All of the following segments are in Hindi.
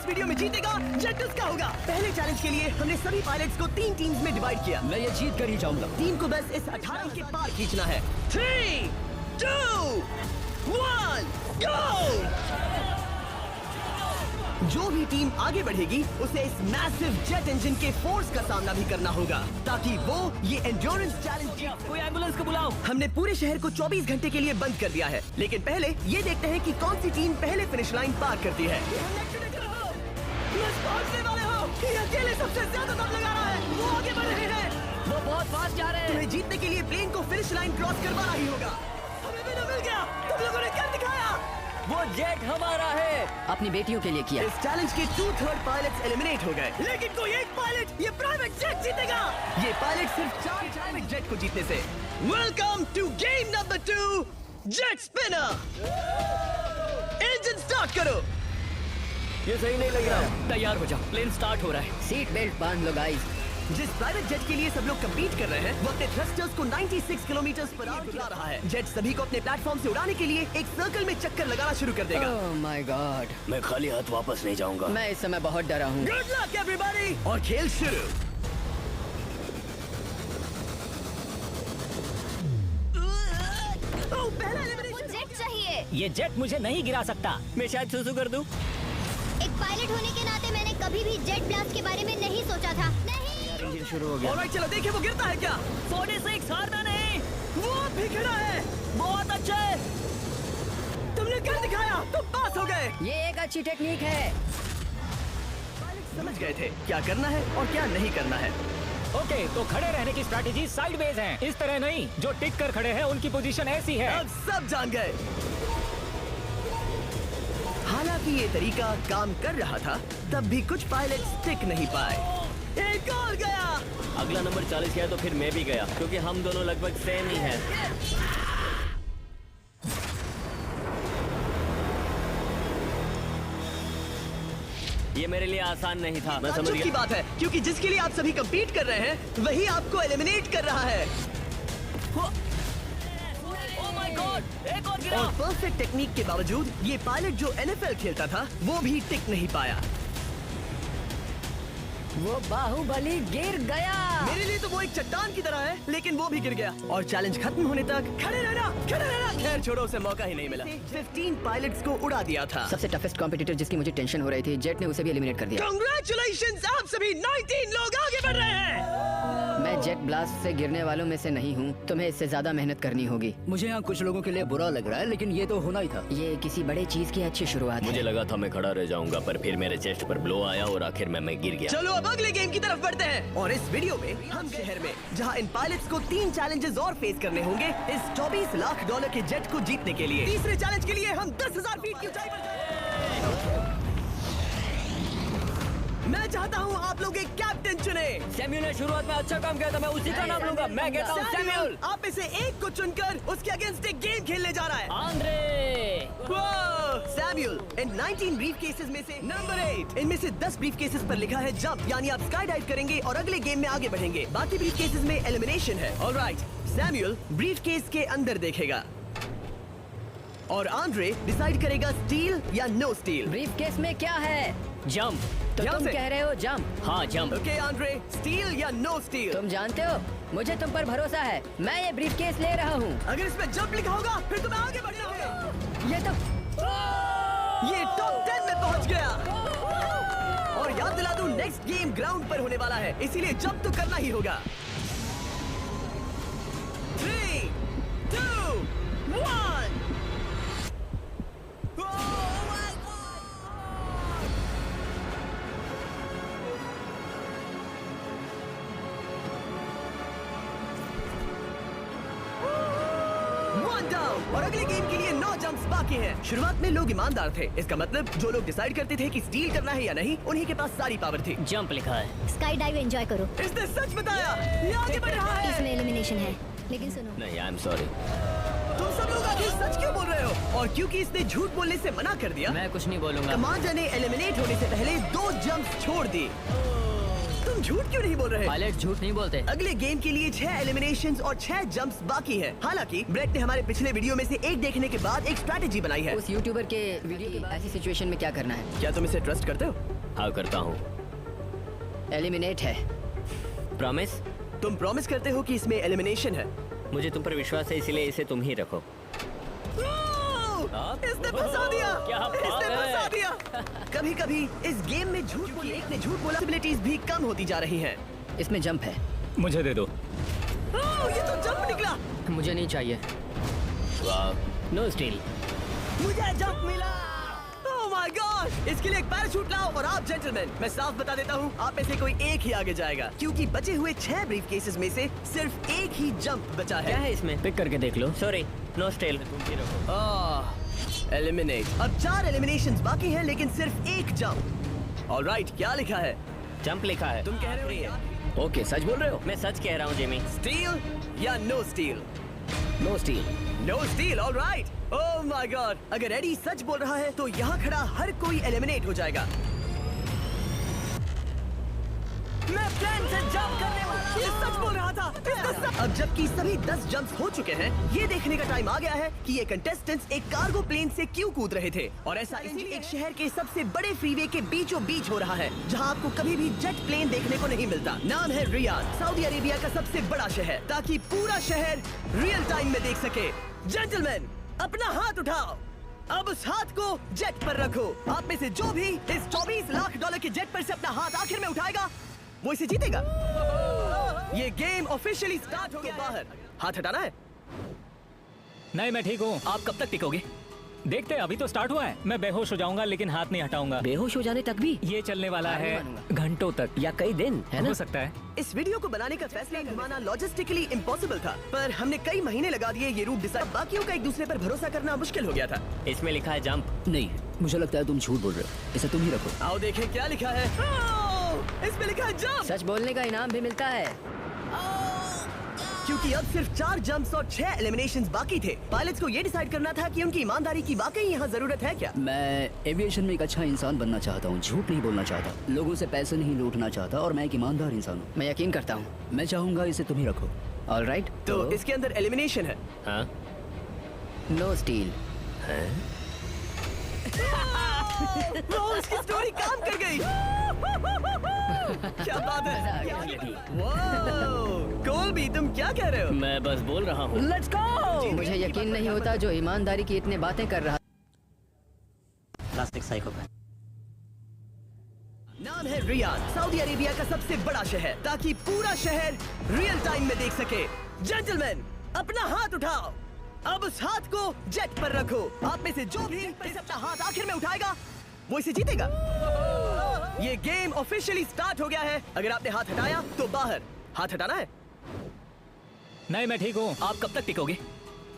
वीडियो में जीतेगा जेट उसका होगा। पहले चैलेंज के लिए हमने सभी पायलट्स को 3 टीम्स में डिवाइड किया। मैं ये जीत कर ही जाऊंगा। टीम को बस इस 18 के पार खींचना है। 3, 2, 1, गो! जो भी टीम आगे बढ़ेगी उसे इस मैसिव जेट इंजन के फोर्स का सामना भी करना होगा ताकि वो ये एंड्योरेंस चैलेंज जीत। कोई एम्बुलेंस को बुलाओ। हमने पूरे शहर को 24 घंटे के लिए बंद कर दिया है, लेकिन पहले ये देखते हैं कि कौन सी टीम पहले फिनिश लाइन पार करती है। ये अकेले सबसे ज्यादा दम लगा रहा है। वो आगे बढ़ रहे हैं। वो बहुत फास्ट जा रहे हैं। तुम्हें जीतने के लिए प्लेन को फिनिश लाइन क्रॉस करवाना ही होगा। हमें भी मिल गया। तुम लोगों ने क्या दिखाया? वो जेट हमारा है। अपनी बेटियों के लिए किया। इस चैलेंज के 2/3 पायलट्स एलिमिनेट हो गए, लेकिन कोई एक पायलट ये प्राइवेट जेट जीतेगा। ये पायलट सिर्फ 4 प्राइवेट जेट को जीतने से। Welcome to game number 2, jet spinner. Engine start करो। ये सही नहीं लग रहा। तैयार हो जाओ, प्लेन स्टार्ट हो रहा है। सीट बेल्ट बांध लो गाइस। जिस प्राइवेट जेट के लिए सब लोग कम्पीट कर रहे हैं वो अपने थ्रस्टर्स को 96 किलोमीटर पर आवर उड़ा रहा है। जेट सभी को अपने प्लेटफॉर्म से उड़ाने के लिए एक सर्कल में चक्कर लगाना शुरू कर देगा। ओह माय गॉड, मैं खाली हाथ वापस नहीं जाऊंगा। मैं इस समय बहुत डरा हूँ। Good luck everybody. और खेल शुरू। पहला एलिमिनेशन। जेट चाहिए। ये जेट मुझे नहीं गिरा सकता। मैं शायद सुसु कर दूं। एक पायलट होने के नाते मैंने कभी भी जेट ब्लास्ट के बारे में नहीं सोचा था। नहीं। इंजन शुरू हो गया। ऑलराइट, चलो देखिए वो गिरता है क्या। 46 हारना नहीं। वो भी खड़ा है। बहुत अच्छा है। तुमने क्या दिखाया? तुम पास हो गए। ये एक अच्छी टेक्निक है। समझ गए थे क्या करना है और क्या नहीं करना है। ओके, तो खड़े रहने की स्ट्रैटेजी साइडवेज है, इस तरह नहीं। जो टिक कर खड़े हैं उनकी पोजीशन ऐसी है। अब सब जान गए। हालांकि ये तरीका काम कर रहा था, तब भी कुछ पायलट टिक नहीं पाए। एक और गया। अगला नंबर 40 गया तो फिर मैं भी गया, क्योंकि हम दोनों लगभग सेम ही हैं। ये मेरे लिए आसान नहीं था। मैं समझ ताज्जुब की गया। बात है, क्योंकि जिसके लिए आप सभी कम्पीट कर रहे हैं वही आपको एलिमिनेट कर रहा है। ओह माय गॉड, एक और गिरा। और परफेक्ट टेक्निक के बावजूद ये पायलट जो NFL खेलता था वो भी टिक नहीं पाया। वो बाहुबली गिर गया। मेरे लिए तो वो एक चट्टान की तरह है, लेकिन वो भी गिर गया। और चैलेंज खत्म होने तक खड़े रहना, खड़े रहना। खैर छोड़ो, उसे मौका ही नहीं मिला। 15 पायलट्स को उड़ा दिया था। सबसे टफेस्ट कॉम्पिटिटर जिसकी मुझे टेंशन हो रही थी, जेट ने उसे भी एलिमिनेट कर दिया। कांग्रेचुलेशंस, आप सभी 19 लोग आगे बढ़ रहे हैं। मैं जेट ब्लास्ट से गिरने वालों में से नहीं हूँ। तुम्हें इससे ज्यादा मेहनत करनी होगी। मुझे यहाँ कुछ लोगों के लिए बुरा लग रहा है, लेकिन ये तो होना ही था। ये किसी बड़े चीज की अच्छी शुरुआत मुझे है। लगा था मैं खड़ा रह जाऊंगा, पर फिर मेरे चेस्ट पर ब्लो आया और आखिर में मैं गिर गया। चलो अब अगले गेम की तरफ बढ़ते हैं। और इस वीडियो में हम शहर में जहां इन पायलट्स को 3 चैलेंजेस और फेस करने होंगे इस $24 लाख के जेट को जीतने के लिए। तीसरे चैलेंज के लिए हम 10,000 फीट की ऊंचाई पर जाएं। मैं चाहता हूं आप लोग एक कैप्टन चुने। सैम्यूल ने शुरुआत में अच्छा काम किया था, मैं उसी का नाम लूंगा। मैं कहता हूँ सैम्यूल। आप में से एक को चुनकर उसके अगेंस्ट एक गेम खेलने जा रहा है। आंद्रे। सैम्यूल, इन 19 ब्रीफ केसेस में से नंबर 8, इनमें से 10 ब्रीफ केसेस पर लिखा है जंप, यानी आप स्काई डाइव करेंगे और अगले गेम में आगे बढ़ेंगे। बाकी ब्रीफ केसेस में एलिमिनेशन है। ऑलराइट, सैम्यूल ब्रीफ केस के अंदर देखेगा और आंद्रे डिसाइड करेगा स्टील या नो स्टील। ब्रीफ केस में क्या है? जंप। तो ध्यान तुम से। कह रहे हो जंप। हाँ, जंप। ओके आंद्रे, स्टील या नो स्टील? तुम जानते हो, मुझे तुम पर भरोसा है। मैं ये ब्रीफ केस ले रहा हूँ। अगर इसमें जंप लिखा होगा फिर तुम्हें आगे बढ़ना होगा। ये तो ये टॉप 10 में पहुंच गया। और याद दिला दूं, नेक्स्ट गेम ग्राउंड पर होने वाला है, इसीलिए जंप तो करना ही होगा। 3, 2, 1। और अगले गेम के लिए 9 जंप्स बाकी हैं। शुरुआत में लोग ईमानदार थे, इसका मतलब जो लोग डिसाइड करते थे कि स्टील करना है या नहीं, उन्हीं के पास सारी पावर थी। जंप लिखा है। स्काई डाइव एंजॉय करो। इसने सच बताया, ये आगे बढ़ रहा है। इसमें एलिमिनेशन है, लेकिन सुनो। नहीं, आई एम सॉरी। तुम सब लोग आखिर सच क्यों बोल रहे हो? और क्योंकि इसने झूठ बोलने से मना कर दिया, मैं कुछ नहीं बोलूंगा। कमांडर ने एलिमिनेट होने से पहले 2 जंप्स छोड़ दी। तुम झूठ क्यों नहीं बोल रहे? पायलट झूठ नहीं बोलते। अगले गेम के लिए 6 एलिमिनेशंस और 6 जंप्स बाकी हैं। हालांकि ब्रेट ने हमारे पिछले वीडियो में से एक देखने के बाद एक स्ट्रैटेजी बनाई है। उस यूट्यूबर के वीडियो की ऐसी सिचुएशन में क्या करना है? क्या तुम इसे ट्रस्ट करते हो? हाँ करता हूँ। एलिमिनेट है। प्रॉमिस? तुम प्रॉमिस करते हो कि इसमें एलिमिनेशन है? मुझे तुम पर विश्वास है, इसलिए इसे तुम ही रखो। इसने फंसा दिया। क्या बात इसने है? फंसा दिया। कभी-कभी इस गेम में झूठ बोलने एक ने झूठ बोला, पॉसिबिलिटीज भी कम होती जा रही हैं। इसमें जंप है। मुझे दे दो। ये तो जंप निकला। मुझे नहीं चाहिए। No steel. मुझे जंप मिला। ओह माय गॉड! इसके लिए एक पैराशूट लाओ और आप जेंटलमैन, मैं साफ बता देता हूँ, आप में से कोई एक ही आगे जाएगा, क्योंकि बचे हुए 6 ब्रीफ केसेस में से सिर्फ एक ही जंप बचा क्या है। है इसमें? पिक करके देख लो। Sorry, no steel. तुम ही रखो। एलिमिनेट। अब 4 एलिमिनेशंस बाकी हैं, लेकिन सिर्फ एक जंप। ऑलराइट, क्या लिखा है? जंप लिखा है। तुम कह रहे हो ये? ओके, सच बोल रहे हो? मैं सच कह रहा हूँ जिमी। स्टील या no steal? No steal. No steal, alright. Oh my god! अगर एडी सच बोल रहा है तो यहाँ खड़ा हर कोई एलिमिनेट हो जाएगा। मैं प्लेन से जंप करने वाला हूँ। ये सच बोल रहा था। अब जबकि सभी 10 जंप्स हो चुके हैं, ये देखने का टाइम आ गया है कि ये कंटेस्टेंट्स एक कार्गो प्लेन से क्यों कूद रहे थे, और ऐसा इसलिए एक शहर के सबसे बड़े फ्रीवे के बीचों बीच हो रहा है, जहाँ आपको कभी भी जेट प्लेन देखने को नहीं मिलता। नाम है रियाद, सऊदी अरेबिया का सबसे बड़ा शहर, ताकि पूरा शहर रियल टाइम में देख सके। जेंटलमैन, अपना हाथ उठाओ। अब उस हाथ को जेट पर रखो। आप में से जो भी इस $24 लाख के जेट पर से अपना हाथ आखिर में उठाएगा, वो इसे जीतेगा। ये गेम ऑफिशियली स्टार्ट हो गया। बाहर हाथ हटाना है। नहीं, मैं ठीक हूँ। आप कब तक टिकोगे? देखते हैं, अभी तो स्टार्ट हुआ है। मैं बेहोश हो जाऊंगा लेकिन हाथ नहीं हटाऊंगा। बेहोश हो जाने तक भी? ये चलने वाला हार नहीं है मानूंगा। घंटों तक या कई दिन। है ना? हो सकता है। इस वीडियो को बनाने का फैसला घुमाना लॉजिस्टिकली इम्पॉसिबल था, पर हमने कई महीने लगा दिए ये रूट डिसाइड। बाकियों का एक दूसरे पर भरोसा करना मुश्किल हो गया था। इसमें लिखा है जंप। नहीं, मुझे लगता है तुम झूठ बोल रहे हो। इसे तुम ही रखो। आओ देखें क्या लिखा है। इसमें लिखा है जंप। सच बोलने का इनाम भी मिलता है। क्योंकि अब सिर्फ 4 जंप्स और 6 एलिमिनेशंस बाकी थे। पायलट्स को ये डिसाइड करना था कि उनकी ईमानदारी की वाकई यहाँ जरूरत है क्या। मैं एविएशन में एक अच्छा इंसान बनना चाहता हूँ, झूठ नहीं बोलना चाहता, लोगों से पैसे नहीं लूटना चाहता, और मैं एक ईमानदार इंसान हूँ। मैं यकीन करता हूँ। मैं चाहूंगा इसे तुम ही रखो। ऑलराइट। तो इसके अंदर एलिमिनेशन है। हाँ? No steal. वो उसकी स्टोरी काम कर गई। क्या बात है। कोलबी, तुम क्या कह रहे हो? मैं बस बोल रहा हूँ। Let's go. मुझे यकीन नहीं होता जो ईमानदारी की इतने बातें कर रहा। Plastic psychopath. नाम है रियाद, सऊदी अरेबिया का सबसे बड़ा शहर, ताकि पूरा शहर रियल टाइम में देख सके। जेंटलमैन, अपना हाथ उठाओ। अब उस हाथ को जेट पर रखो। आप में से जो भी इसे अपना हाथ आखिर में उठाएगा, वो इसे जीतेगा। ये गेम ऑफिशियली स्टार्ट हो गया है। अगर आपने हाथ हटाया तो बाहर। हाथ हटाना है। नहीं, मैं ठीक हूँ। आप कब तक टिकोगे?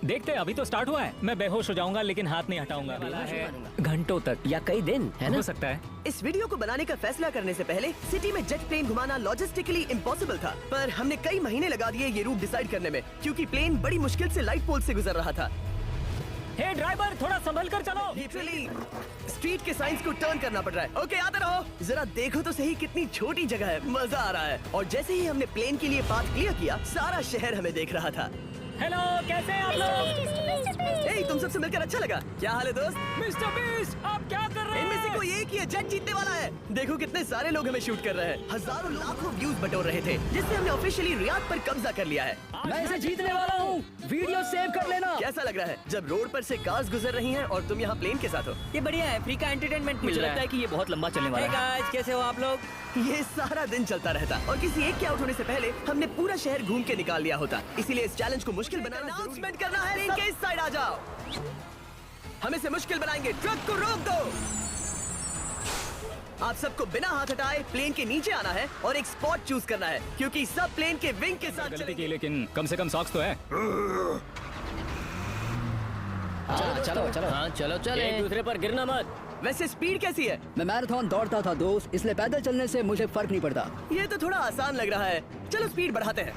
देखते हैं, अभी तो स्टार्ट हुआ है। मैं बेहोश हो जाऊंगा लेकिन हाथ नहीं हटाऊंगा। मानूंगा। घंटों तक। या कई दिन। है ना? हो सकता है। इस वीडियो को बनाने का फैसला करने से पहले सिटी में जेट प्लेन घुमाना लॉजिस्टिकली इम्पॉसिबल था, पर हमने कई महीने लगा दिए ये रूट डिसाइड करने में, क्योंकि प्लेन बड़ी मुश्किल से लाइट पोल से गुजर रहा था। हे ड्राइवर, थोड़ा संभल कर चलो। लिटरली स्ट्रीट के साइंस को टर्न करना पड़ रहा है। ओके, आते रहो। जरा देखो तो सही कितनी छोटी जगह है, मजा आ रहा है। और जैसे ही हमने प्लेन के लिए पाथ क्लियर किया, सारा शहर हमें देख रहा था। हेलो, कैसे हैं आप लोग? ए, तुम सबसे मिलकर अच्छा लगा। क्या हाल है दोस्त? मिस्टर बीस्ट, आप क्या कर रहे इनमें से हैं? कोई एक ही है जेट जीतने वाला है। देखो कितने सारे लोग हमें शूट कर रहे हैं। हजारों लाखों व्यूज बटोर रहे थे, जिससे हमने ऑफिशियली रियाद पर कब्जा कर लिया है। मैं इसे जीतने वाला हूँ। वीडियो सेव कर लेना। कैसा लग रहा है जब रोड पर से कार्स गुजर रही हैं और तुम यहाँ प्लेन के साथ हो? ये बढ़िया है, फ्री का एंटरटेनमेंट मुझे लगता है कि ये बहुत लंबा चलने वाला Hey है। guys, कैसे हो आप लोग? ये सारा दिन चलता रहता, और किसी एक के आउट होने से पहले हमने पूरा शहर घूम के निकाल लिया होता। इसीलिए इस चैलेंज को मुश्किल बनाना अनाउंसमेंट करना है। प्लेन के इस साइड आ जाओ। हम इसे मुश्किल बनाएंगे। ट्रक को रोक दो। आप सबको बिना हाथ हटाए प्लेन के नीचे आना है और एक स्पॉट चूज करना है, क्योंकि सब प्लेन के विंग के साथ गलती की, चलेंगे। लेकिन कम से कम सॉक्स तो है। चलो चलो। हाँ चलो चले। एक दूसरे पर गिरना मत। वैसे स्पीड कैसी है? मैं मैराथन दौड़ता था दोस्त, इसलिए पैदल चलने से मुझे फर्क नहीं पड़ता। ये तो थोड़ा आसान लग रहा है। चलो स्पीड बढ़ाते हैं।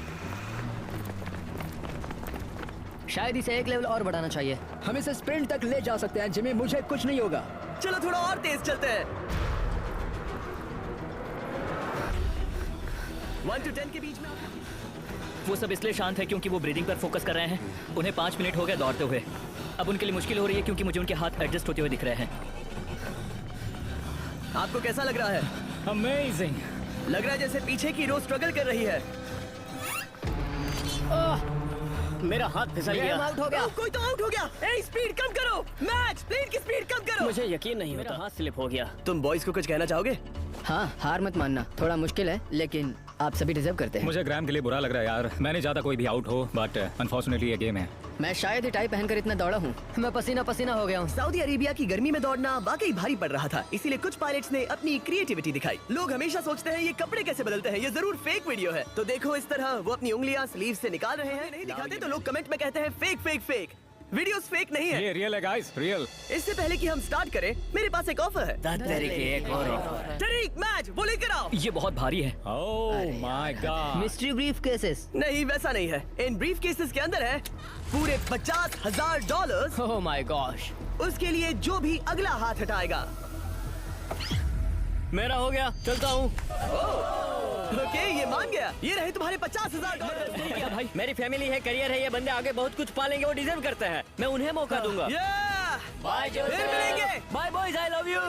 शायद इसे एक लेवल और बढ़ाना चाहिए। हम इसे स्प्रिंट तक ले जा सकते हैं जिम्मी, मुझे कुछ नहीं होगा। चलो थोड़ा और तेज चलते हैं। 1 to 10 के बीच में। वो सब इसलिए शांत है क्योंकि वो ब्रीदिंग पर फोकस कर रहे हैं। उन्हें 5 मिनट हो गए दौड़ते हुए। अब उनके लिए मुश्किल हो रही है क्योंकि मुझे उनके हाथ एडजस्ट होते हुए दिख रहे हैं। आपको कैसा लग रहा है? अमेजिंग। लग रहा है जैसे पीछे की रो स्ट्रगल कर रही है। मेरा हाथ फिसल गया। आउट हो गया। कोई तो आउट हो गया। ए, स्पीड कम करो। मैच, प्लेन की स्पीड कम करो। मुझे यकीन नहीं होता, हाथ स्लिप हो गया। तुम बॉयज को कुछ कहना चाहोगे? हाँ, हार मत मानना। थोड़ा मुश्किल है लेकिन आप सभी डिजर्व करते हैं। मुझे ग्राम के लिए बुरा लग रहा है यार, मैंने ज्यादा कोई भी आउट हो, बट अनफॉर्चुनेटली ये गेम है। मैं शायद ही टाई पहनकर इतना दौड़ा हूँ। मैं पसीना पसीना हो गया हूँ। सऊदी अरेबिया की गर्मी में दौड़ना वाकई भारी पड़ रहा था, इसीलिए कुछ पायलट्स ने अपनी क्रिएटिविटी दिखाई। लोग हमेशा सोचते हैं ये कपड़े कैसे बदलते हैं, ये जरूर फेक वीडियो है। तो देखो इस तरह वो अपनी उंगलियां स्लीव से निकाल रहे हैं। नहीं दिखाते तो लोग कमेंट में कहते हैं fake fake fake. Videos fake नहीं है। ये रियल है गाइस, रियल। इससे पहले कि हम स्टार्ट करें, मेरे पास एक ऑफर है। एक और तरीक मैच वो लेकर आओ। ये बहुत भारी है। ओह my God. Mystery brief cases. नहीं वैसा नहीं है, इन ब्रीफ केसेस के अंदर है पूरे $50,000। Oh my gosh. उसके लिए जो भी अगला हाथ हटाएगा। मेरा हो गया, चलता हूँ। ओके, ये मान गया। ये रहे तुम्हारे $50,000। क्या भाई, मेरी फैमिली है, करियर है, ये बंदे आगे बहुत कुछ पालेंगे, वो डिजर्व करते हैं। मैं उन्हें मौका दूंगा। बाय फिर मिलेंगे। Bye boys, I love you.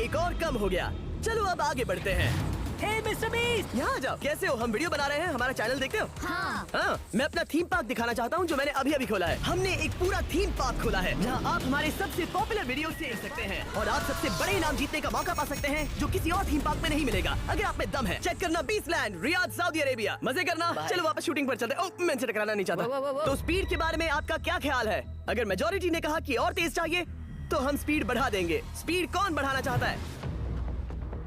एक और कम हो गया। चलो अब आगे बढ़ते हैं। हे मिस्टर बीस्ट, यहाँ आ जाओ। कैसे हो? हम वीडियो बना रहे हैं, हमारा चैनल देखते हो? हाँ। मैं अपना थीम पार्क दिखाना चाहता हूँ जो मैंने अभी अभी खोला है। हमने एक पूरा थीम पार्क खोला है जहाँ आप हमारे सबसे पॉपुलर वीडियो देख सकते हैं और आप सबसे बड़े इनाम जीतने का मौका पा सकते हैं जो किसी और थीम पार्क में नहीं मिलेगा। अगर आप में दम है, चेक करना बीचलैंड, रियाद, सऊदी अरेबिया। मजे करना। चलो वापस शूटिंग पर चलते हैं। ओह, मैं इनसे टकराना नहीं चाहता। तो स्पीड के बारे में आपका क्या ख्याल है? अगर मेजोरिटी ने कहा कि और तेज चाहिए तो हम स्पीड बढ़ा देंगे। स्पीड कौन बढ़ाना चाहता है?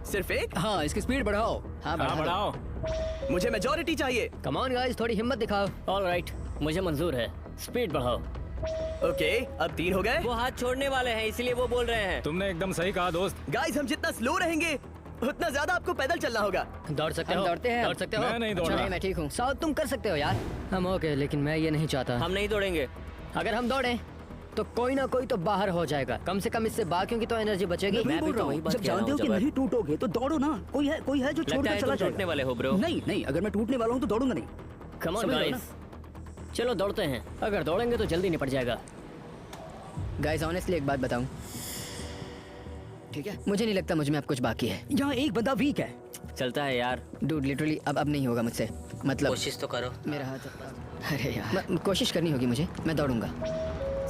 सिर्फ एक? हाँ, इसकी स्पीड बढ़ाओ। हाँ, बढ़ाओ। मुझे मेजोरिटी चाहिए। कम ऑन गाइस, थोड़ी हिम्मत दिखाओ। ऑलराइट, मुझे मंजूर है, स्पीड बढ़ाओ। ओके, अब 3 हो गए। वो हाथ छोड़ने वाले हैं, इसलिए वो बोल रहे हैं। तुमने एकदम सही कहा दोस्त। गाइस, हम जितना स्लो रहेंगे उतना ज्यादा आपको पैदल चलना होगा। दौड़ सकते हम हो? दौड़ते हैं। दौड़ सकते हो? मैं नहीं दौड़ अच्छा, रहा। नहीं, मैं ठीक हूँ। साउथ तुम कर सकते हो यार। हम ओके, लेकिन मैं ये नहीं चाहता। हम नहीं दौड़ेंगे। अगर हम दौड़े तो कोई ना कोई तो बाहर हो जाएगा। कम से कम इससे बाकियों की तो एनर्जी बचेगी। मैं भी तो वही बात जब कह रहा जानते हो हूँ, कि जबर। नहीं टूटोगे तो दौड़ो ना। कोई है जो लगता छोड़कर है चला तुम टूटने जाएगा। वाले हो ब्रो। नहीं नहीं, अगर मैं टूटने वाला हूँ तो दौड़ूंगा नहीं। कम ऑन समझ रहे हो गाइस, चलो दौड़ते हैं। अगर दौड़ेंगे तो जल्दी निपट जाएगा। गाइस ऑनेस्टली एक बात बताऊं, ठीक है, मुझे नहीं लगता मुझ में अब कुछ बाकी है। यहाँ एक बंदा वीक है। चलता है यार, डूड लिटरली अब नहीं होगा मुझसे। मतलब कोशिश तो करो। मेरा हाथ, अरे यार, कोशिश करनी होगी मुझे। मैं दौड़ूंगा।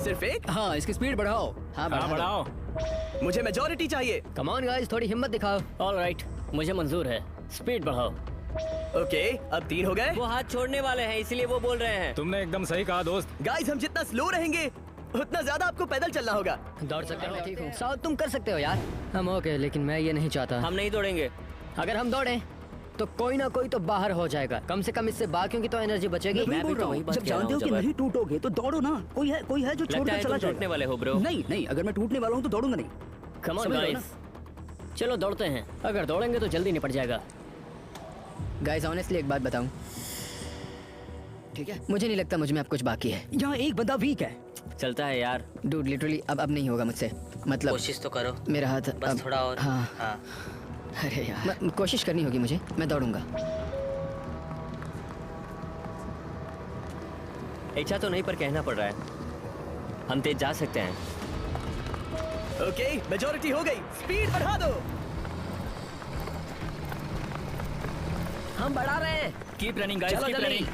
सिर्फ एक? हाँ, इसकी स्पीड बढ़ाओ। हाँ, हाँ बढ़ाओ। मुझे मेजोरिटी चाहिए। कम ऑन गाइस, थोड़ी हिम्मत दिखाओ। ऑलराइट, मुझे मंजूर है, स्पीड बढ़ाओ। ओके, अब 3 हो गए। वो हाथ छोड़ने वाले हैं, इसीलिए वो बोल रहे हैं। तुमने एकदम सही कहा दोस्त। गाइस, हम जितना स्लो रहेंगे उतना ज्यादा आपको पैदल चलना होगा। दौड़ सकते हो? मैं ठीक हूँ। साउथ तुम कर सकते हो यार। हम ओके, लेकिन मैं ये नहीं चाहता। हम नहीं दौड़ेंगे। अगर हम दौड़े तो कोई ना कोई तो बाहर हो जाएगा। कम से कम इससे बाकियों की तो एनर्जी बचेगी। मैं भी बोल तो रहा वही हूँ, बात जब कह रहा जानते हो हूँ, कि जबर। नहीं टूटोगे तो दौड़ो ना। कोई है जो लगता छोड़कर है चला तुम टूटने जाएगा। वाले हो ब्रो। नहीं नहीं, अगर मैं टूटने वाला हूँ तो दौड़ूंगा नहीं। कम ऑन समझ रहे हो गाइस, चलो दौड़ते हैं। अगर दौड़ेंगे तो जल्दी निपट जाएगा। गाइस ऑनेस्टली एक बात बताऊं, ठीक है, मुझे नहीं लगता मुझ में अब कुछ बाकी है। यहाँ एक बंदा वीक है। चलता है यार, डूड लिटरली अब नहीं होगा मुझसे। मतलब कोशिश तो करो। मेरा हाथ बस थोड़ा और। हाँ, अरे यार, कोशिश करनी होगी मुझे। मैं दौड़ूंगा। इच्छा तो नहीं पर कहना पड़ रहा है। हम तेज जा सकते हैं। ओके, मेजोरिटी हो गई। स्पीड बढ़ा दो। हम बढ़ा रहे हैं। कीप रनिंग गाइस, चलो कीप जल्दी। रनिंग।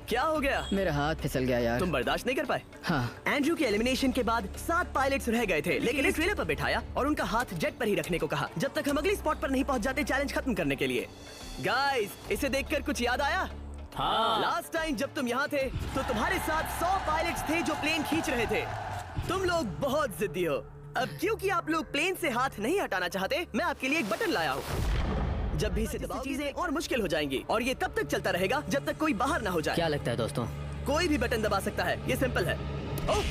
क्या हो गया? मेरा हाथ फिसल गया यार। तुम बर्दाश्त नहीं कर पाए? हाँ, एंड्रू के एलिमिनेशन के बाद 7 पायलट्स रह गए थे, लेकिन इस ट्रेलर पर बिठाया और उनका हाथ जेट पर ही रखने को कहा जब तक हम अगली स्पॉट पर नहीं पहुंच जाते चैलेंज खत्म करने के लिए। गाइस, इसे देखकर कुछ याद आया? हाँ। लास्ट टाइम जब तुम यहाँ थे तो तुम्हारे साथ 100 पायलट्स थे जो प्लेन खींच रहे थे। तुम लोग बहुत जिद्दी हो। अब क्योंकि आप लोग प्लेन से हाथ नहीं हटाना चाहते, मैं आपके लिए एक बटन लाया हूँ। जब भी इसे दबाओगे चीजें और मुश्किल हो जाएंगी और ये तब तक चलता रहेगा जब तक कोई बाहर ना हो जाए। क्या लगता है दोस्तों? कोई भी बटन दबा सकता है, ये सिंपल है। ओह,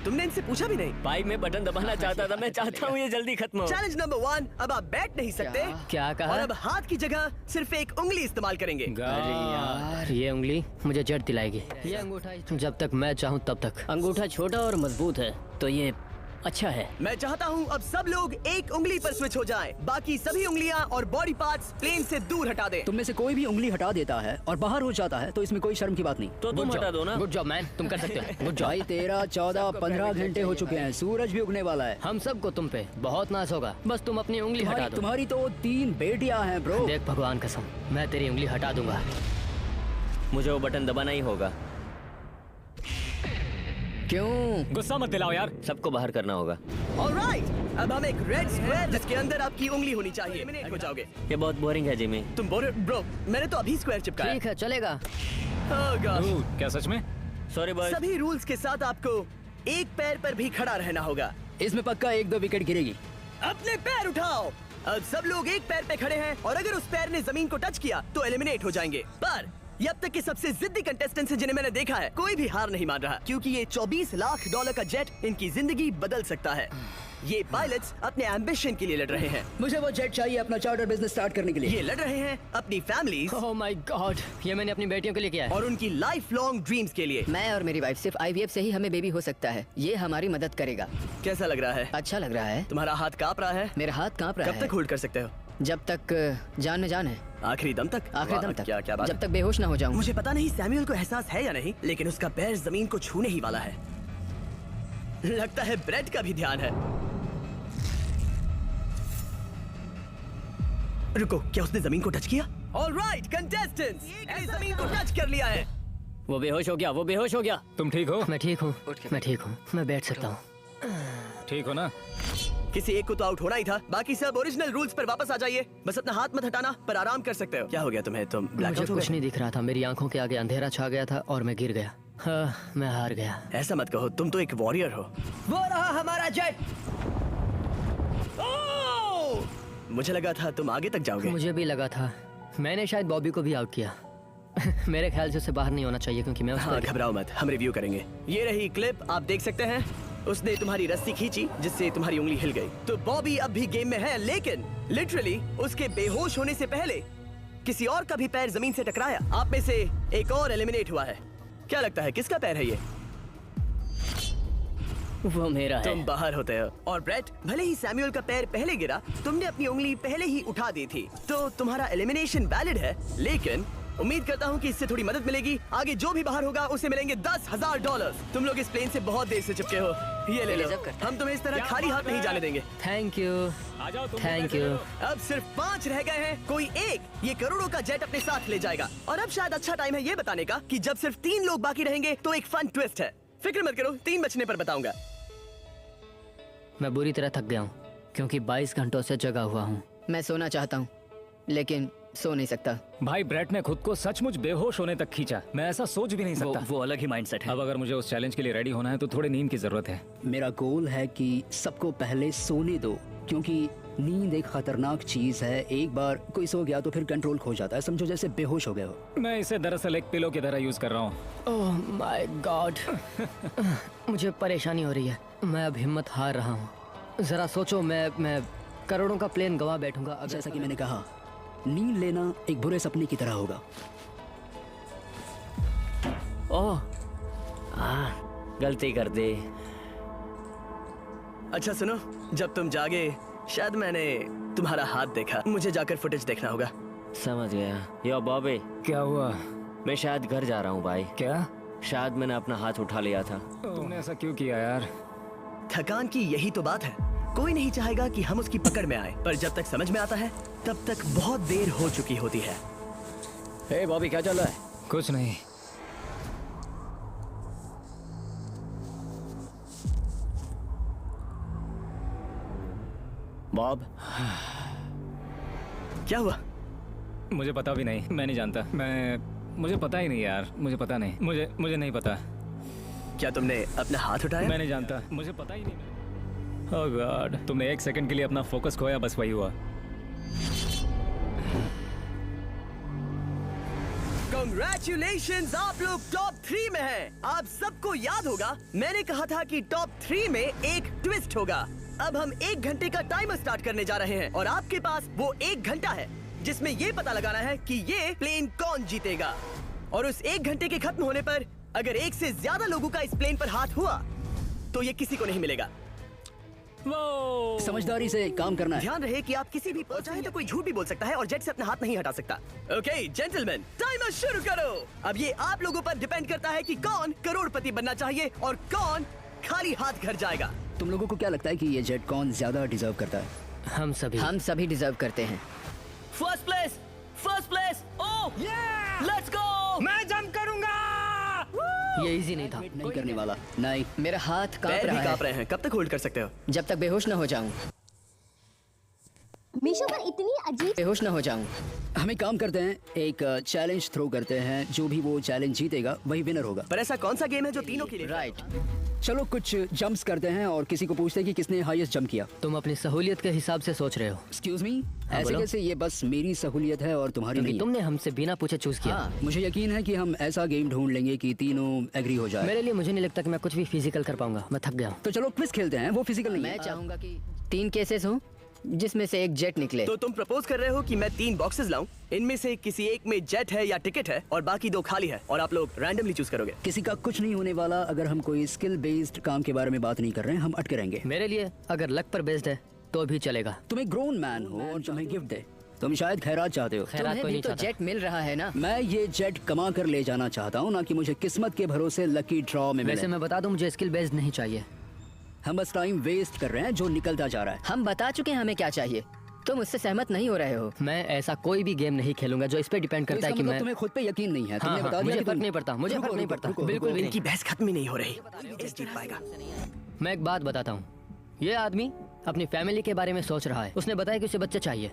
तुमने इनसे पूछा भी नहीं। भाई मैं बटन दबाना चाहता था, मैं चाहता हूँ ये जल्दी खत्म हो। चैलेंज नंबर 1, अब आप बैठ नहीं सकते। क्या कहा? और अब हाथ की जगह सिर्फ एक उंगली इस्तेमाल करेंगे। अरे यार, ये उंगली मुझे जड़ दिलाएगी। ये अंगूठा जब तक मैं चाहूँ तब तक। अंगूठा छोटा और मजबूत है, तो ये अच्छा है। मैं चाहता हूँ अब सब लोग एक उंगली पर स्विच हो जाएं, बाकी सभी उंगलियां और बॉडी पार्ट्स प्लेन से दूर हटा दें। तुम में से कोई भी उंगली हटा देता है और बाहर हो जाता है तो इसमें कोई शर्म की बात नहीं। तो तुम हटा दो ना। गुड जॉब मैन, तुम कर सकते हो। Good job. भाई 13, 14, 15 घंटे हो चुके हैं, सूरज भी उगने वाला है। हम सबको तुम पे बहुत नाज होगा, बस तुम अपनी उंगली हटा दो। तुम्हारी तो 3 बेटियां हैं ब्रो। देख भगवान कसम, मैं तेरी उंगली हटा दूंगा। मुझे वो बटन दबाना ही होगा। क्यों? गुस्सा मत दिलाओ यार। सबको बाहर करना होगा। ऑलराइट, अब हम एक रेड स्क्वायर जिसके अंदर आपकी उंगली होनी चाहिए एलिमिनेट हो जाओगे। ये बहुत बोरिंग है जिमी। तुम ब्रो, मैंने तो अभी स्क्वायर चिपकाया। ठीक है, चलेगा। Oh gosh। क्या सच में? Sorry boy. सभी रूल्स के साथ आपको एक पैर पर भी खड़ा रहना होगा। इसमें पक्का 1-2 विकेट गिरेगी। अपने पैर उठाओ। अब सब लोग एक पैर पे खड़े हैं और अगर उस पैर ने जमीन को टच किया तो एलिमिनेट हो जाएंगे। पर ये अब तक के सबसे जिद्दी कंटेस्टेंट्स हैं जिन्हें मैंने देखा है, कोई भी हार नहीं मान रहा, क्योंकि ये $24 लाख का जेट इनकी जिंदगी बदल सकता है। ये पायलट्स अपने एम्बिशन के लिए लड़ रहे हैं। मुझे वो जेट चाहिए अपना चार्टर बिजनेस स्टार्ट करने के लिए। ये लड़ रहे हैं अपनी फैमिलीज ओह माय गॉड, ये मैंने अपनी बेटियों के लिए किया है। और उनकी लाइफ लॉन्ग ड्रीम्स के लिए। मैं और मेरी वाइफ सिर्फ IVF से ही हमें बेबी हो सकता है। ये हमारी मदद करेगा। कैसा लग रहा है? अच्छा लग रहा है। तुम्हारा हाथ कांप रहा है? मेरा हाथ कांप रहा कब है। तक होल्ड कर सकते हो? जब तक जान में जान है। आखिरी दम तक? आखिरी वाह, दम तक। क्या बात जब है। तक बेहोश ना हो जाऊं। मुझे पता नहीं सैमुअल को एहसास है या नहीं, लेकिन उसका पैर जमीन को छूने ही वाला है। लगता है ब्रेड का भी ध्यान है। रुको, क्या उसने जमीन को टच किया? ऑलराइट कंटेस्टेंट्स, इसने जमीन को टच कर लिया है। वो बेहोश हो गया, वो बेहोश हो गया। तुम ठीक हो? मैं ठीक हूँ, मैं ठीक हूँ, मैं बैठ सकता हूँ। ठीक हो ना? किसी एक को तो आउट होना ही था। बाकी सब ओरिजिनल रूल्स पर वापस आ जाइए। बस अपना हाथ मत हटाना, पर आराम कर सकते हो। क्या हो गया तुम्हें? तुम मुझे ब्लैकआउट हो कुछ गए? नहीं दिख रहा था, मेरी आंखों के आगे अंधेरा छा गया था और मैं गिर गया। हाँ, मैं हार गया। ऐसा मत कहो, तुम तो एक वॉरियर हो। वो रहा हमारा जेट। ओह! मुझे लगा था तुम आगे तक जाओगे। मुझे भी लगा था। मैंने शायद बॉबी को भी आउट किया। मेरे ख्याल से उसे बाहर नहीं होना चाहिए क्योंकि मैं उस हाँ, पर घबराओ मत, हम रिव्यू करेंगे। ये रही क्लिप, आप देख सकते हैं। उसने तुम्हारी रस्सी खींची जिससे तुम्हारी उंगली हिल गई। तो बॉबी अब भी गेम में है, लेकिन लिटरली उसके बेहोश होने से पहले किसी और का भी पैर जमीन से टकराया। आप में से एक और एलिमिनेट हुआ है। क्या लगता है किसका पैर है ये? वो मेरा है। तुम बाहर होते हो। और ब्रेट, भले ही सैमुअल का पैर पहले गिरा, तुमने अपनी उंगली पहले ही उठा दी थी, तो तुम्हारा एलिमिनेशन वैलिड है। लेकिन उम्मीद करता हूँ कि इससे थोड़ी मदद मिलेगी। आगे जो भी बाहर होगा उसे मिलेंगे $10,000। तुम लोग इस प्लेन से बहुत देर से चिपके हो। ये ले लो, हम तुम्हें इस तरह खाली हाथ नहीं जाने देंगे। थैंक यू, आ जाओ तुम। Thank you. अब सिर्फ 5 रह गए हैं, कोई एक ये करोड़ों का जेट अपने साथ ले जाएगा। और अब शायद अच्छा टाइम है ये बताने का कि जब सिर्फ 3 लोग बाकी रहेंगे तो एक फन ट्विस्ट है। फिक्र मत करो, 3 बचने पर बताऊंगा। मैं बुरी तरह थक गया हूँ क्योंकि 22 घंटों से जगा हुआ हूँ। मैं सोना चाहता हूँ लेकिन सो नहीं सकता। भाई ब्रेट ने खुद को सचमुच बेहोश होने तक खींचा। मैं ऐसा सोच भी नहीं सकता। वो अलग ही माइंडसेट है। अब अगर मुझे उस चैलेंज के लिए रेडी होना है तो थोड़ी नींद की जरूरत है। मेरा गोल है कि सबको पहले सोने दो, क्योंकि नींद एक खतरनाक चीज है। एक बार कोई सो गया तो फिर कंट्रोल खो जाता है, समझो जैसे बेहोश हो गए हो। मैं इसे दरअसल एक पिलो की तरह यूज कर रहा हूँ। ओह माय गॉड, मुझे परेशानी हो रही है। मैं अब हिम्मत हार रहा हूँ। जरा सोचो, मैं करोड़ों का प्लेन गवा बैठूंगा अगर जैसा कि मैंने कहा, नींद लेना एक बुरे सपने की तरह होगा। ओह, गलती कर दी। अच्छा सुनो, जब तुम जागे शायद मैंने तुम्हारा हाथ देखा। मुझे जाकर फुटेज देखना होगा। समझ गया। यो बॉबी, क्या हुआ? मैं शायद घर जा रहा हूँ भाई। क्या? शायद मैंने अपना हाथ उठा लिया था। तुमने ऐसा क्यों किया यार? थकान की यही तो बात है। कोई नहीं चाहेगा कि हम उसकी पकड़ में आए, पर जब तक समझ में आता है तब तक बहुत देर हो चुकी होती है। हे बॉबी, क्या चल रहा है? कुछ नहीं। बॉब, क्या हुआ? मुझे पता भी नहीं, मैं नहीं जानता। मुझे पता ही नहीं यार, मुझे पता नहीं। मुझे नहीं पता। क्या तुमने अपना हाथ उठाया? मैं नहीं जानता, मुझे पता ही नहीं। ओह गॉड, तुमने 1 सेकंड के लिए अपना फोकस खोया, बस वही हुआ। Congratulations, आप लोग टॉप 3 में हैं। आप सबको याद होगा मैंने कहा था कि टॉप 3 में एक ट्विस्ट होगा। अब हम 1 घंटे का टाइमर स्टार्ट करने जा रहे हैं और आपके पास वो 1 घंटा है जिसमें ये पता लगाना है कि ये प्लेन कौन जीतेगा। और उस 1 घंटे के खत्म होने पर अगर 1 से ज्यादा लोगों का इस प्लेन पर हाथ हुआ तो ये किसी को नहीं मिलेगा। वो समझदारी से काम करना है। ध्यान रहे कि आप किसी भी चाहे तो कोई झूठ भी बोल सकता है और जेट से अपना हाथ नहीं हटा सकता। ओके जेंटलमैन, टाइमर शुरू करो। अब ये आप लोगों पर डिपेंड करता है कि कौन करोड़पति बनना चाहिए और कौन खाली हाथ घर जाएगा। तुम लोगों को क्या लगता है कि ये जेट कौन ज्यादा डिजर्व करता है? हम सभी डिजर्व करते हैं। First place. Oh let's go. मैं जंप करूंगा। ये इजी नहीं था। नहीं करने वाला नहीं। मेरा हाथ कांप पैर रहा भी है कांप रहे हैं। कब तक होल्ड कर सकते हो? जब तक बेहोश न हो जाऊं। मीशो पर इतनी अजीब बेहोश न हो जाऊं। हम एक काम करते हैं, एक चैलेंज थ्रो करते हैं। जो भी वो चैलेंज जीतेगा वही विनर होगा। पर ऐसा कौन सा गेम है जो तीनों के लिए? राइट। चलो कुछ जंप्स करते हैं और किसी को पूछते हैं कि किसने हाईएस्ट जंप किया। तुम अपनी सहूलियत के हिसाब से सोच रहे हो, एक्सक्यूज मी, ऐसे बोलो। कैसे? ये बस मेरी सहूलियत है और तुम्हारी क्योंकि नहीं। तुमने हमसे बिना पूछे चूज किया। हाँ, मुझे यकीन है कि हम ऐसा गेम ढूंढ लेंगे कि तीनों एग्री हो जाए। मेरे लिए मुझे नहीं लगता कि मैं कुछ भी फिजिकल कर पाऊंगा। मैं थक गया हूँ। तो चलो क्विज खेलते हैं। वो फिजिकल नहीं मैं है। चाहूंगा कि 3 केसेस हों जिसमें से एक जेट निकले। तो तुम प्रपोज कर रहे हो कि मैं 3 बॉक्सेस लाऊं, इनमें से किसी एक में जेट है या टिकट है और बाकी 2 खाली है और आप लोग रैंडमली चूज करोगे। किसी का कुछ नहीं होने वाला। अगर हम कोई स्किल बेस्ड काम के बारे में बात नहीं कर रहे हैं, हम अटके रहेंगे। मेरे लिए अगर लक पर बेस्ड है तो भी चलेगा। तुम एक ग्रोन मैन हो और तुम्हें गिफ्ट दे। तुम शायद खैरात चाहते हो। खैरात तुम्हें कोई भी नहीं तो चाहता। जेट मिल रहा है ना। मैं ये जेट कमा कर ले जाना चाहता हूँ, ना कि मुझे किस्मत के भरोसे लकी ड्रॉ में वैसे मिले। मैं बता दूं, मुझे स्किल बेस्ड नहीं चाहिए। हम बस टाइम वेस्ट कर रहे हैं जो निकलता जा रहा है। हम बता चुके हैं हमें क्या चाहिए। तुम उससे सहमत नहीं हो रहे हो। मैं ऐसा कोई भी गेम नहीं खेलूंगा जो इस पे डिपेंड तो करता इसका है कि मतलब मैं तुम्हें खुद पे यकीन नहीं है। तुमने हाँ, बता दिया मुझे कि फर्क तुम- नहीं पड़ता। मुझे रुको, फर्क नहीं रुको, पड़ता। रुको, बिल्कुल भी इनकी नहीं। बहस खत्म ही नहीं हो रही। जेट जीत पाएगा। मैं एक बात बताता हूँ। ये आदमी अपनी फैमिली के बारे में सोच रहा है। उसने बताया कि उसे बच्चे चाहिए।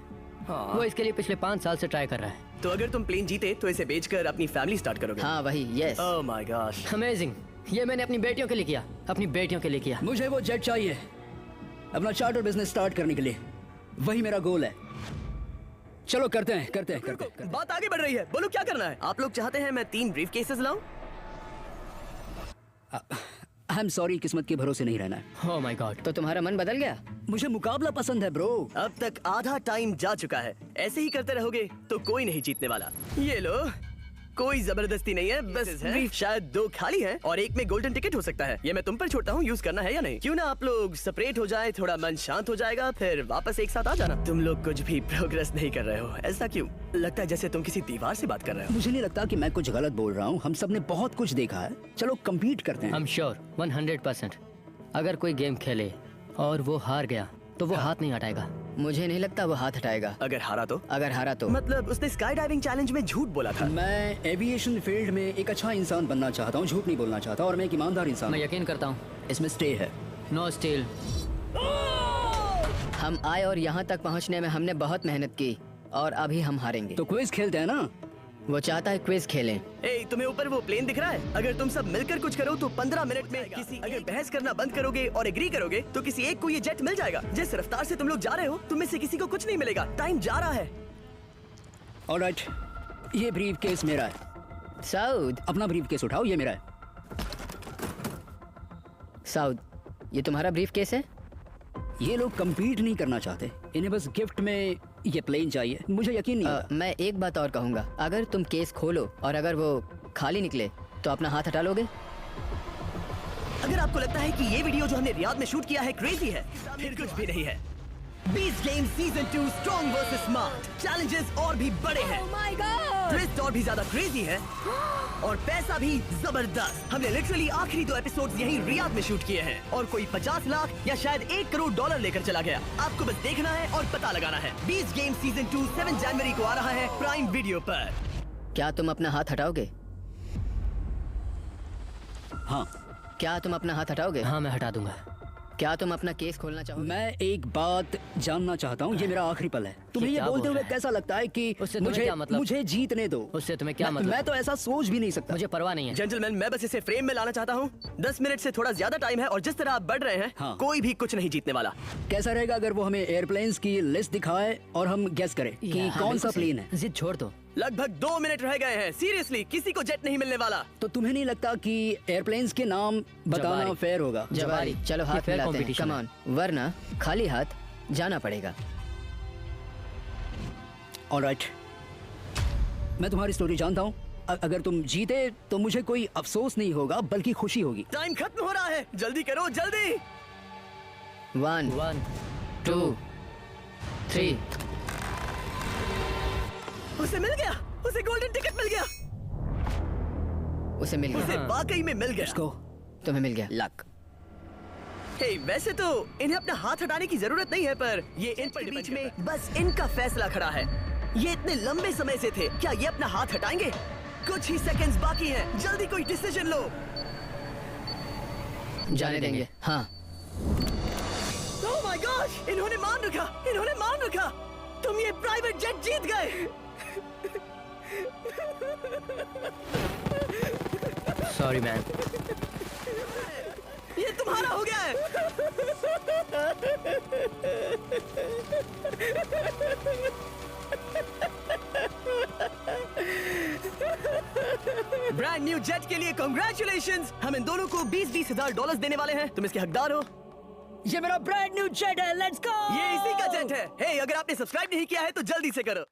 वो इसके लिए पिछले 5 साल से ट्राई कर रहा है। तो अगर तुम प्लेन जीते तो इसे बेचकर अपनी फैमिली स्टार्ट करोगे। हाँ वही, yes. Oh my gosh. Amazing. ये मैंने अपनी बेटियों के लिए किया। अपनी बेटियों के लिए किया। मुझे वो जेट चाहिए अपना चार्टर बिजनेस स्टार्ट करने के लिए। वही मेरा गोल है। चलो करते हैं। बात आगे बढ़ रही है। बोलो क्या करना है? आप लोग चाहते हैं मैं 3 ब्रीफ केसेस लाऊं? आई एम सॉरी, किस्मत के भरोसे नहीं रहना है। ओह माय गॉड। तो तुम्हारा मन बदल गया। मुझे मुकाबला पसंद है ब्रो। अब तक आधा टाइम जा चुका है। ऐसे ही करते रहोगे तो कोई नहीं जीतने वाला। ये लो, कोई जबरदस्ती नहीं है, बस ब्रीफ शायद 2 खाली हैं और एक में गोल्डन टिकट हो सकता है। ये मैं तुम पर छोड़ता हूँ, यूज करना है या नहीं। क्यों ना आप लोग सेपरेट हो जाए, थोड़ा मन शांत हो जाएगा, फिर वापस एक साथ आ जाना। तुम लोग कुछ भी प्रोग्रेस नहीं कर रहे हो। ऐसा क्यों? लगता है जैसे तुम किसी दीवार से बात कर रहे हो। मुझे नहीं लगता कि मैं कुछ गलत बोल रहा हूँ। हम सब ने बहुत कुछ देखा है। चलो कम्पीट करते हैं। I'm sure 100%। अगर कोई गेम खेले और वो हार गया तो वो हाथ नहीं हटाएगा। मुझे नहीं लगता वो हाथ हटाएगा। अगर हारा तो? अगर हारा तो मतलब उसने स्काई डाइविंग चैलेंज में झूठ बोला था। मैं एविएशन फील्ड में एक अच्छा इंसान बनना चाहता हूँ, झूठ नहीं बोलना चाहता, और मैं एक ईमानदार इंसान मैं हूँ। यकीन करता हूँ। इसमें स्टे है। No steal. हम आए और यहाँ तक पहुँचने में हमने बहुत मेहनत की और अभी हम हारेंगे। तो क्विज खेलते हैं ना। वो चाहता है क्विज खेलें। ए, तुम्हें ऊपर वो प्लेन दिख रहा है? अगर तुम सब मिलकर कुछ करो तो 15 मिनट में अगर बहस करना बंद करोगे और एग्री करोगे तो किसी एक को ये जेट मिल जाएगा। जिस रफ्तार से तुम लोग जा रहे हो, तुम में से किसी को कुछ नहीं मिलेगा। टाइम जा रहा है। ऑलराइट, ये ब्रीफ केस मेरा है। साउद, अपना ब्रीफ केस उठाओ, ये मेरा है। साउद, ये तुम्हारा ब्रीफ केस है? ये लोग कम्पीट नहीं करना चाहते, इन्हें बस गिफ्ट में ये प्लेन चाहिए। मुझे यकीन नहीं होता। मैं एक बात और कहूँगा। अगर तुम केस खोलो और अगर वो खाली निकले तो अपना हाथ हटा लोगे? अगर आपको लगता है कि ये वीडियो जो हमने रियाद में शूट किया है क्रेजी है, फिर कुछ भी नहीं है। बीस game season 2 strong versus smart. Challenges और भी बड़े हैं। ट्विस्ट और भी ज्यादा क्रेजी है और पैसा भी जबरदस्त। हमने लिटरली आखिरी 2 एपिसोड्स यहीं रियाद में शूट किए हैं और कोई 50 लाख या शायद $1 करोड़ लेकर चला गया। आपको बस देखना है और पता लगाना है। 20 गेम सीजन 2 7 जनवरी को आ रहा है प्राइम वीडियो पर। क्या तुम अपना हाथ हटाओगे? हाँ, क्या तुम अपना हाथ हटाओगे? हाँ, मैं हटा दूंगा। क्या तुम अपना केस खोलना चाहोगे? मैं एक बात जानना चाहता हूँ। ये मेरा आखिरी पल है। तुम्हें ये क्या बोलते बोल हुए रहा है? कैसा लगता है कि उससे तुम्हें क्या मतलब? मुझे जीतने दो। उससे तुम्हें क्या मैं- मतलब? मैं तो ऐसा सोच भी नहीं सकता। मुझे परवाह नहीं है। जेंटलमैन, मैं बस इसे फ्रेम में लाना चाहता हूँ। 10 मिनट से थोड़ा ज्यादा टाइम है और जिस तरह आप बढ़ रहे हैं, हाँ। कोई भी कुछ नहीं जीतने वाला। कैसा रहेगा अगर वो हमें एयरप्लेन्स की लिस्ट दिखाए और हम गेस करें कि हाँ, कौन सा बिल्कुल सही। प्लेन है? जिद छोड़ दो। लगभग 2 मिनट रह गए हैं। सीरियसली, किसी को जेट नहीं मिलने वाला। तो तुम्हें नहीं लगता कि एयरप्लेन्स के नाम बताना जवारी। फेयर होगा? जवारी, चलो ये हाथ fair मिलाते हैं। competition कम है। ऑन, वरना खाली हाथ जाना पड़ेगा। ऑलराइट, मैं तुम्हारी स्टोरी जानता हूँ। अगर तुम जीते तो मुझे कोई अफसोस नहीं होगा बल्कि खुशी होगी। टाइम खत्म हो रहा है। जल्दी करो, जल्दी। 1 2 3 उसे मिल गया, उसे गोल्डन टिकट मिल गया, उसे मिल उसे गया। वाकई में मिल गया। तुम्हें मिल गया लक। हे, वैसे तो इन्हें अपना हाथ हटाने की जरूरत नहीं है, पर ये इन पर बीच में बस इनका फैसला खड़ा है। ये इतने लंबे समय से थे, क्या ये अपना हाथ हटाएंगे? कुछ ही सेकंड्स बाकी हैं, जल्दी कोई डिसीजन लो। जाने देंगे। हाँ। ओह माय गॉड, इन्होंने मान रखा, इन्होंने मान रखा। तुम ये प्राइवेट जेट जीत गए। Sorry man. ये तुम्हारा हो गया है। ब्रांड न्यू जेट के लिए कांग्रेचुलेशंस। हम इन दोनों को 20-20 हजार डॉलर्स देने वाले हैं। तुम इसके हकदार हो। ये मेरा ब्रांड न्यू जेट है, लेट्स गो। ये इसी का जेट है। हे, अगर आपने सब्सक्राइब नहीं किया है तो जल्दी से करो।